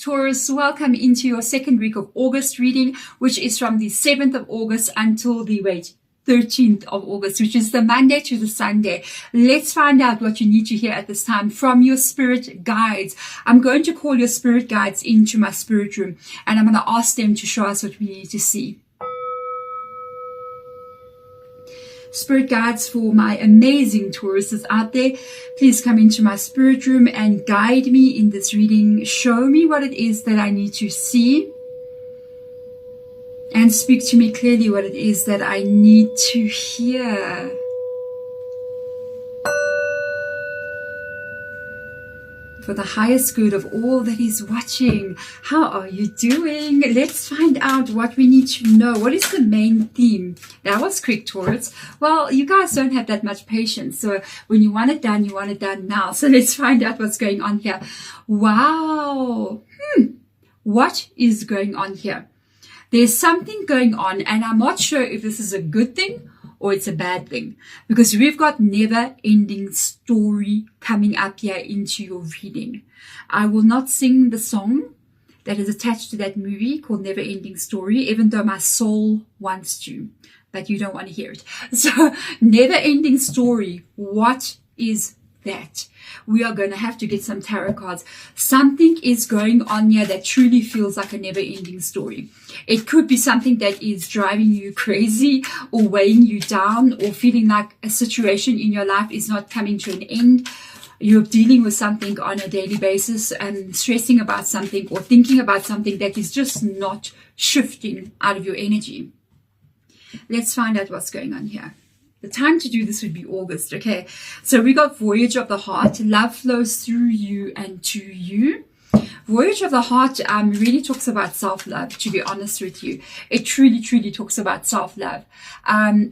Taurus, welcome into your second week of August reading, which is from the 7th of August until the 13th of August, which is the Monday to the Sunday. Let's find out what you need to hear at this time from your spirit guides. I'm going to call your spirit guides into my spirit room, and I'm going to ask them to show us what we need to see. Spirit guides for my amazing Tauruses out there, please come into my spirit room and guide me in this reading. Show me what it is that I need to see, and speak to me clearly what it is that I need to hear. For the highest good of all that is watching. How are you doing? Let's find out what we need to know. What is the main theme? That was quick, Taurus. Well, you guys don't have that much patience. So when you want it done, you want it done now. So let's find out what's going on here. Wow. What is going on here? There's something going on, and I'm not sure if this is a good thing or it's a bad thing, because we've got never-ending story coming up here into your reading. I will not sing the song that is attached to that movie called Never Ending Story, even though my soul wants to, but you don't want to hear it. So, Never Ending Story, what is that? We are going to have to get some tarot cards. Something is going on here that truly feels like a never-ending story. It could be something that is driving you crazy or weighing you down, or feeling like a situation in your life is not coming to an end. You're dealing with something on a daily basis and stressing about something or thinking about something that is just not shifting out of your energy. Let's find out what's going on here. The time to do this would be August, okay? So we got Voyage of the Heart. Love flows through you and to you. Voyage of the Heart really talks about self-love, to be honest with you. It truly, truly talks about self-love.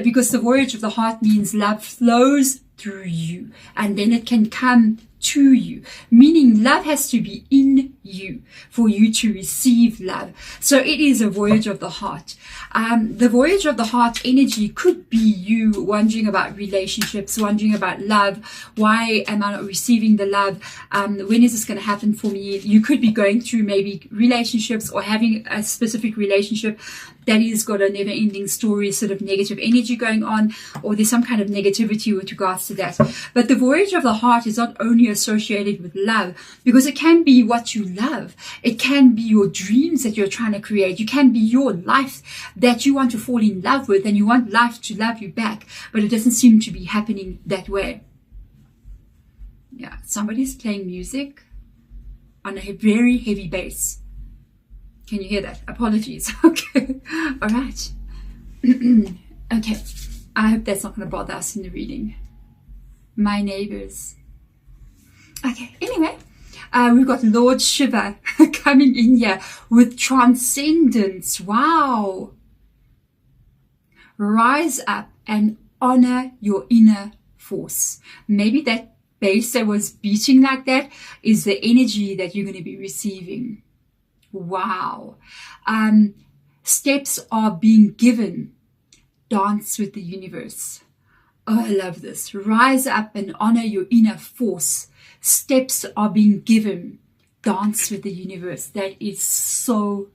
Because the Voyage of the Heart means love flows through you, and then it can come to you, meaning love has to be in you for you to receive love. So it is a voyage of the heart. The voyage of the heart energy could be you wondering about relationships, wondering about love. Why am I not receiving the love? When is this going to happen for me? You could be going through maybe relationships, or having a specific relationship that has got a never-ending story, sort of negative energy going on, or there's some kind of negativity with regards to that. But the voyage of the heart is not only associated with love, because it can be what you love. It can be your dreams that you're trying to create. You can be your life that you want to fall in love with, and you want life to love you back, but it doesn't seem to be happening that way. Yeah, somebody's playing music on a very heavy bass. Can you hear that? Apologies. Okay. All right. Okay. I hope that's not going to bother us in the reading. My neighbors. Okay. Anyway, we've got Lord Shiva coming in here with transcendence. Wow. Rise up and honor your inner force. Maybe that bass that was beating like that is the energy that you're going to be receiving. Wow. Steps are being given. Dance with the universe. Oh, I love this. Rise up and honor your inner force. Steps are being given. Dance with the universe. That is so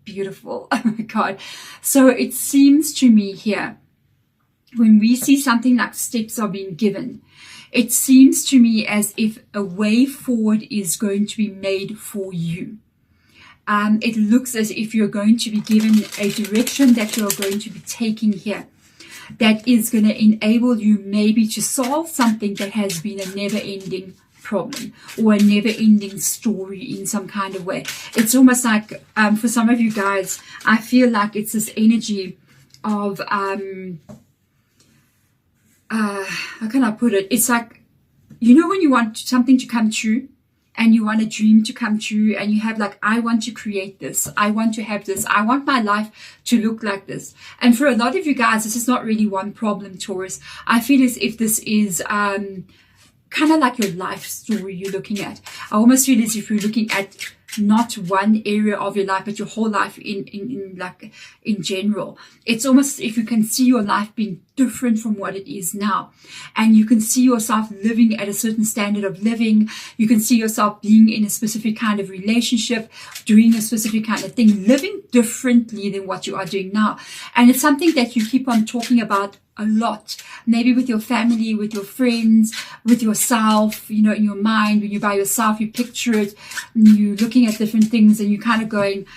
beautiful. Oh my God. So it seems to me here, when we see something like steps are being given, it seems to me as if a way forward is going to be made for you. It looks as if you're going to be given a direction that you're going to be taking here, that is going to enable you maybe to solve something that has been a never-ending problem or a never-ending story in some kind of way. It's almost like, for some of you guys, I feel like it's this energy of, how can I put it? It's like, you know, when you want something to come true, and you want a dream to come true, and you have like, I want to create this, I want to have this, I want my life to look like this. And for a lot of you guys, this is not really one problem, Taurus. I feel as if this is kind of like your life story you're looking at. I almost feel as if you're looking at not one area of your life, but your whole life in general. It's almost if you can see your life being different from what it is now, and you can see yourself living at a certain standard of living. You can see yourself being in a specific kind of relationship, doing a specific kind of thing, living differently than what you are doing now. And it's something that you keep on talking about a lot, maybe with your family, with your friends, with yourself, in your mind. When you're by yourself, you picture it, and you're looking at different things, and you're kind of going,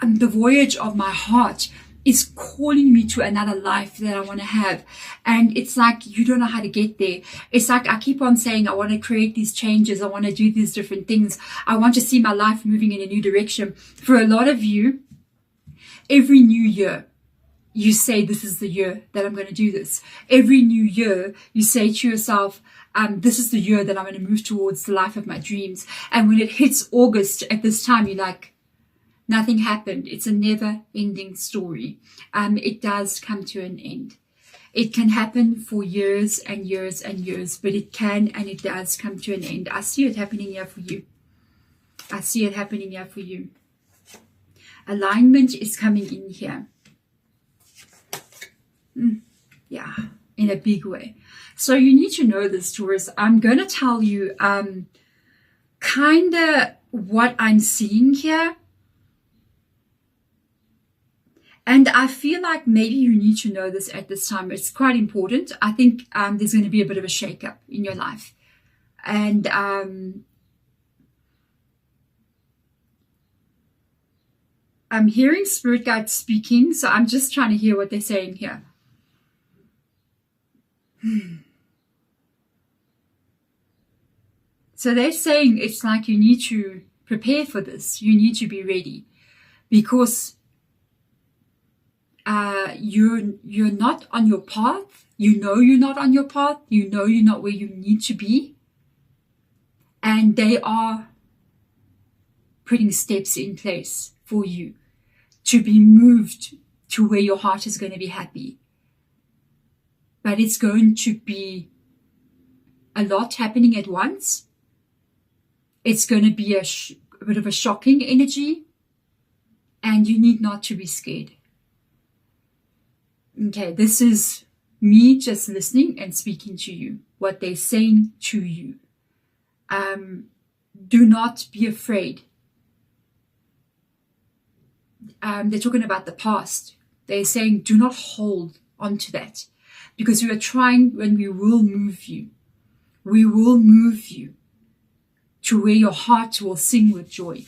the voyage of my heart is calling me to another life that I want to have. And it's like, you don't know how to get there. It's like, I keep on saying, I want to create these changes. I want to do these different things. I want to see my life moving in a new direction. For a lot of you, every new year, you say, this is the year that I'm going to do this. Every new year, you say to yourself, this is the year that I'm going to move towards the life of my dreams. And when it hits August at this time, you're like, nothing happened. It's a never-ending story. It does come to an end. It can happen for years and years and years, but it can and it does come to an end. I see it happening here for you. I see it happening here for you. Alignment is coming in here. Yeah, in a big way. So you need to know this, Taurus. I'm going to tell you kind of what I'm seeing here. And I feel like maybe you need to know this at this time. It's quite important. I think there's going to be a bit of a shakeup in your life. And I'm hearing spirit guides speaking, so I'm just trying to hear what they're saying here. So they're saying it's like you need to prepare for this. You need to be ready, because you're not on your path. You know you're not on your path. You know you're not where you need to be. And they are putting steps in place for you to be moved to where your heart is going to be happy. But it's going to be a lot happening at once. It's going to be a bit of a shocking energy. And you need not to be scared. Okay, this is me just listening and speaking to you, what they're saying to you. Do not be afraid. They're talking about the past. They're saying do not hold on to that, because we are trying, when we will move you. We will move you to where your heart will sing with joy.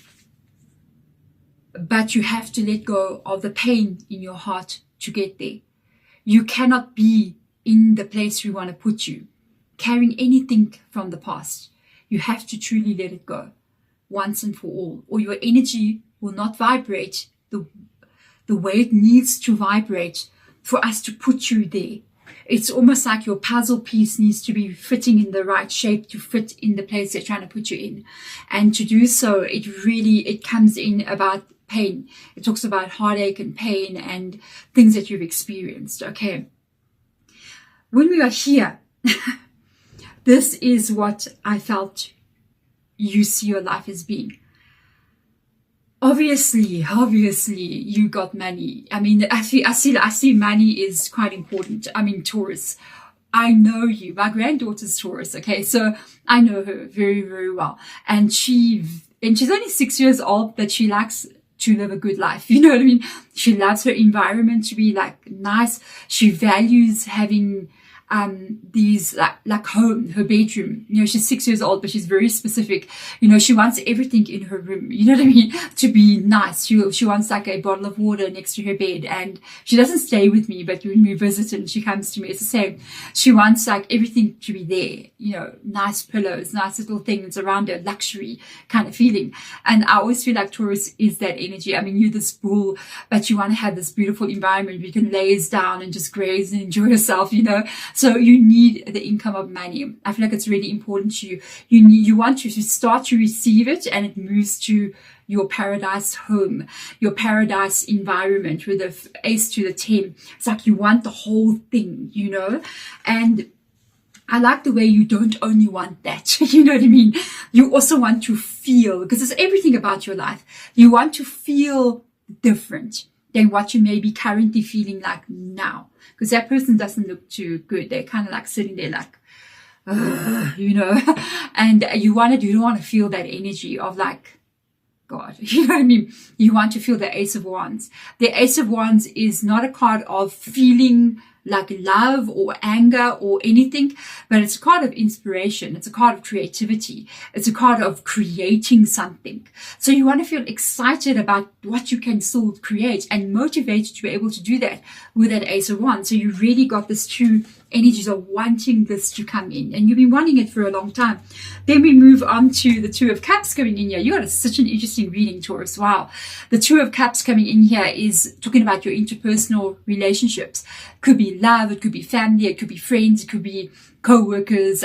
But you have to let go of the pain in your heart to get there. You cannot be in the place we want to put you, carrying anything from the past. You have to truly let it go once and for all, or your energy will not vibrate the way it needs to vibrate for us to put you there. It's almost like your puzzle piece needs to be fitting in the right shape to fit in the place they're trying to put you in. And to do so, it comes in about pain. It talks about heartache and pain and things that you've experienced. Okay. When we are here, this is what I felt you see your life as being. Obviously, you got money. I mean, I see money is quite important. I mean, Taurus, I know you. My granddaughter's Taurus, okay? So I know her very, very well. And she's only 6 years old, but she likes to live a good life. You know what I mean? She loves her environment to be like nice. She values having these like home, her bedroom. You know, she's 6 years old, but she's very specific. You know, she wants everything in her room, you know what I mean, to be nice. She wants like a bottle of water next to her bed, and she doesn't stay with me, but when we visit and she comes to me, it's the same. She wants like everything to be there, you know, nice pillows, nice little things around her, luxury kind of feeling. And I always feel like Taurus is that energy. I mean, you're this bull, but you want to have this beautiful environment where you can laze down and just graze and enjoy yourself, you know. So you need the income of money. I feel like it's really important to you. You want to start to receive it, and it moves to your paradise home, your paradise environment with the ace to the 10. It's like you want the whole thing, you know. And I like the way you don't only want that, you know what I mean? You also want to feel, because it's everything about your life. You want to feel different than what you may be currently feeling like now. Because that person doesn't look too good. They're kind of like sitting there like, you know, and you don't want to feel that energy of like, God, you know what I mean? You want to feel the Ace of Wands. The Ace of Wands is not a card of feeling like love or anger or anything, but it's a card of inspiration. It's a card of creativity. It's a card of creating something. So you want to feel excited about what you can still create and motivated to be able to do that with that Ace of Wands. So you really got this two energies of wanting this to come in, and you've been wanting it for a long time. Then we move on to the Two of Cups coming in here. You got such an interesting reading, Taurus. Wow. The Two of Cups coming in here is talking about your interpersonal relationships. Could be love, it could be family, it could be friends, it could be co-workers,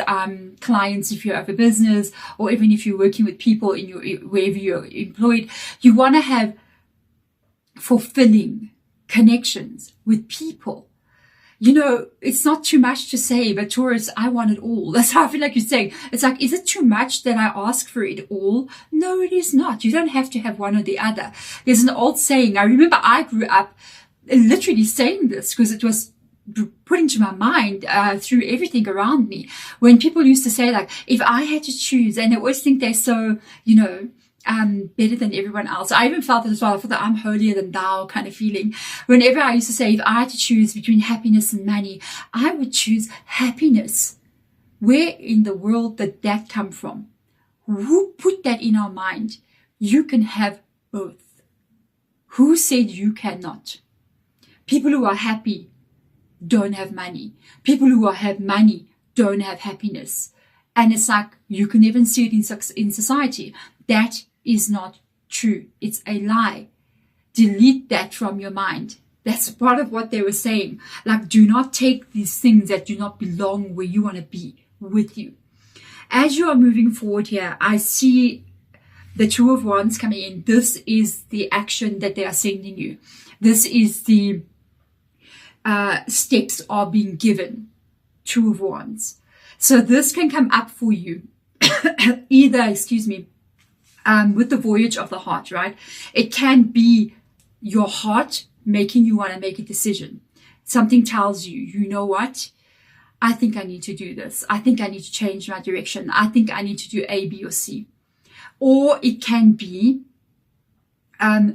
clients if you have a business, or even if you're working with people in your wherever you're employed. You want to have fulfilling connections with people. You know, it's not too much to say, but Taurus, I want it all. That's how I feel like you're saying. It's like, is it too much that I ask for it all? No, it is not. You don't have to have one or the other. There's an old saying. I remember I grew up literally saying this because it was put into my mind through everything around me. When people used to say like, if I had to choose, and they always think they're so, you know, better than everyone else. I even felt it as well. I thought that I'm holier than thou kind of feeling. Whenever I used to say, if I had to choose between happiness and money, I would choose happiness. Where in the world did that come from? Who put that in our mind? You can have both. Who said you cannot? People who are happy don't have money. People who have money don't have happiness. And it's like, you can even see it in society. That is not true. It's a lie. Delete that from your mind. That's part of what they were saying. Like, do not take these things that do not belong where you want to be with you. As you are moving forward here, I see the Two of Wands coming in. This is the action that they are sending you. This is the steps are being given. Two of Wands. So this can come up for you. Either, with the voyage of the heart, right? It can be your heart making you want to make a decision. Something tells you, you know what? I think I need to do this. I think I need to change my direction. I think I need to do A, B, or C. Or it can be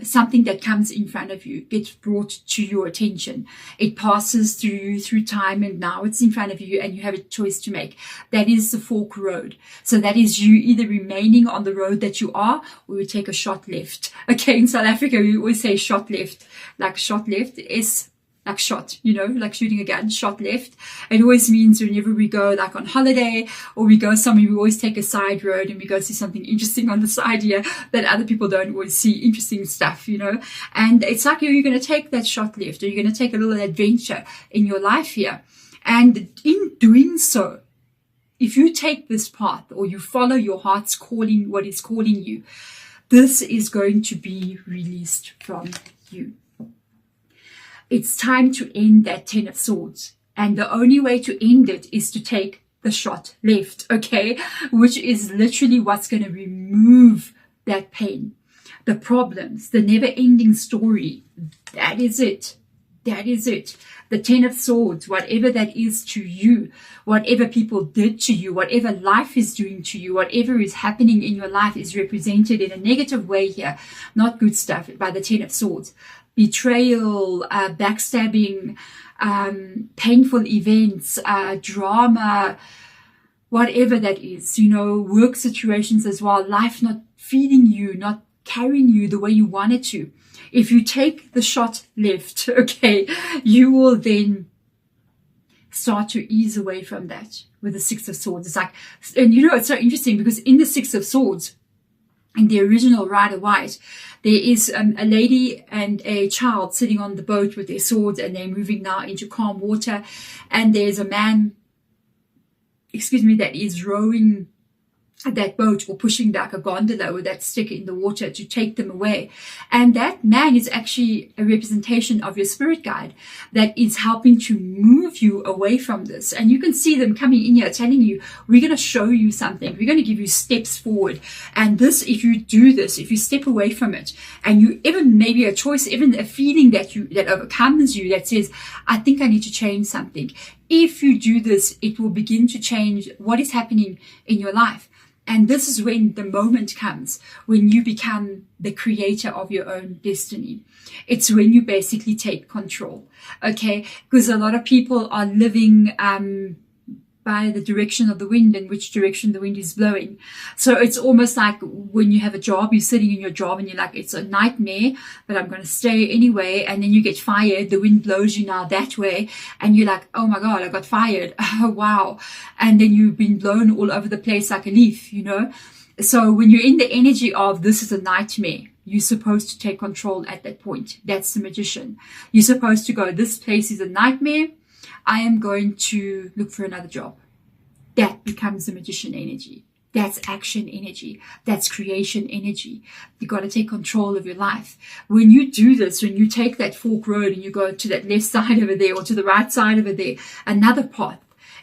something that comes in front of you, gets brought to your attention. It passes through you through time, and now it's in front of you and you have a choice to make. That is the fork road. So that is you either remaining on the road that you are, or you take a shot left. Okay, in South Africa, we always say shot left. Like shot left is like shot, you know, like shooting a gun, shot left. It always means whenever we go like on holiday or we go somewhere, we always take a side road and we go see something interesting on the side here that other people don't always see, interesting stuff, you know. And it's like you're going to take that shot left, or you're going to take a little adventure in your life here. And in doing so, if you take this path or you follow your heart's calling, what is calling you, this is going to be released from you. It's time to end that Ten of Swords. And the only way to end it is to take the shot left, okay? Which is literally what's going to remove that pain, the problems, the never-ending story. That is it. That is it. The Ten of Swords, whatever that is to you, whatever people did to you, whatever life is doing to you, whatever is happening in your life is represented in a negative way here. Not good stuff by the Ten of Swords. Betrayal, backstabbing, painful events, drama, whatever that is, you know, work situations as well, life not feeding you, not carrying you the way you want it to. If you take the shot left, okay, you will then start to ease away from that with the Six of Swords. It's like, and you know, it's so interesting because in the Six of Swords, in the original Rider White, there is a lady and a child sitting on the boat with their swords, and they're moving now into calm water. And there's a man, that is rowing that boat, or pushing like a gondola with that stick in the water to take them away. And that man is actually a representation of your spirit guide that is helping to move you away from this. And you can see them coming in here telling you, we're going to show you something. We're going to give you steps forward. And this, if you do this, if you step away from it, and you even maybe a choice, even a feeling that overcomes you, that says, I think I need to change something. If you do this, it will begin to change what is happening in your life. And this is when the moment comes, when you become the creator of your own destiny. It's when you basically take control, okay? Because a lot of people are living by the direction of the wind and which direction the wind is blowing. So it's almost like when you have a job, you're sitting in your job and you're like, it's a nightmare, but I'm going to stay anyway. And then you get fired. The wind blows you now that way. And you're like, oh my God, I got fired. Oh, wow. And then you've been blown all over the place like a leaf, you know. So when you're in the energy of this is a nightmare, you're supposed to take control at that point. That's the magician. You're supposed to go, this place is a nightmare. I am going to look for another job. That becomes the magician energy. That's action energy. That's creation energy. You got to take control of your life. When you do this, when you take that fork road and you go to that left side over there or to the right side over there, another path,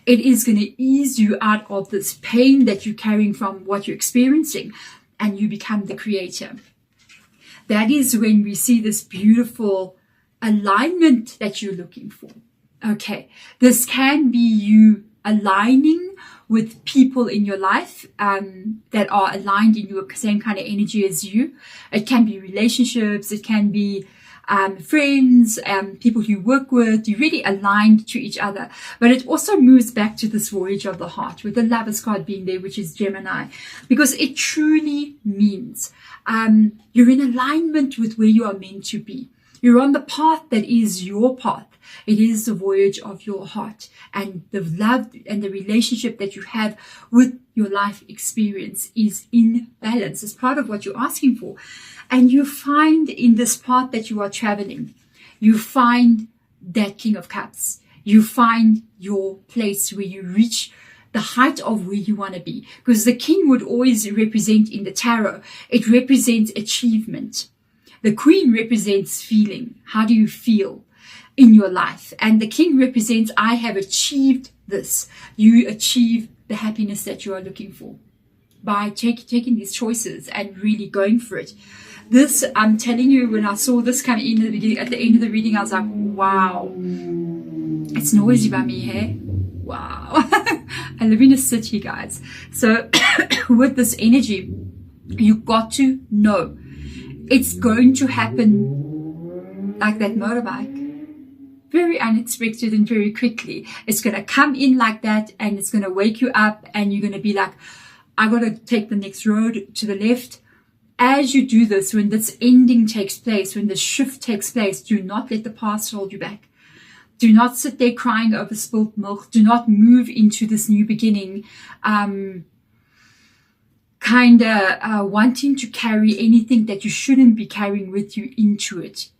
it is going to ease you out of this pain that you're carrying from what you're experiencing, and you become the creator. That is when we see this beautiful alignment that you're looking for. Okay, this can be you aligning with people in your life that are aligned in your same kind of energy as you. It can be relationships, it can be friends, people you work with. You're really aligned to each other. But it also moves back to this voyage of the heart, with the Lovers card being there, which is Gemini, because it truly means you're in alignment with where you are meant to be. You're on the path that is your path. It is the voyage of your heart, and the love and the relationship that you have with your life experience is in balance. It's part of what you're asking for. And you find in this path that you are traveling, you find that King of Cups. You find your place where you reach the height of where you want to be. Because the King would always represent in the tarot, it represents achievement. The Queen represents feeling. How do you feel in your life? And the King represents, I have achieved this. You achieve the happiness that you are looking for by taking these choices and really going for it. This, I'm telling you, when I saw this come in at the beginning, at the end of the reading, I was like, wow, it's noisy by me, hey? Wow. I live in a city, guys. So with this energy, you got to know it's going to happen like that motorbike. Very unexpected and very quickly. It's going to come in like that, and it's going to wake you up, and you're going to be like, I got to take the next road to the left. As you do this, when this ending takes place, when the shift takes place, do not let the past hold you back. Do not sit there crying over spilt milk. Do not move into this new beginning wanting to carry anything that you shouldn't be carrying with you into it.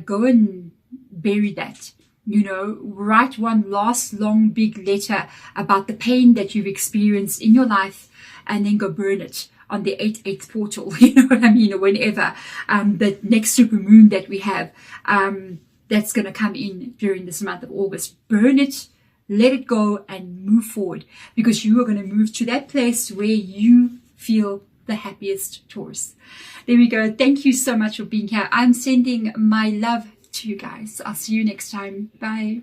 Go and bury that. You know, write one last long big letter about the pain that you've experienced in your life, and then go burn it on the 8/8 portal, you know what I mean, or whenever, the next super moon that we have, that's going to come in during this month of August. Burn it, let it go, and move forward, because you are going to move to that place where you feel the happiest, Taurus. There we go. Thank you so much for being here. I'm sending my love to you guys. I'll see you next time. Bye.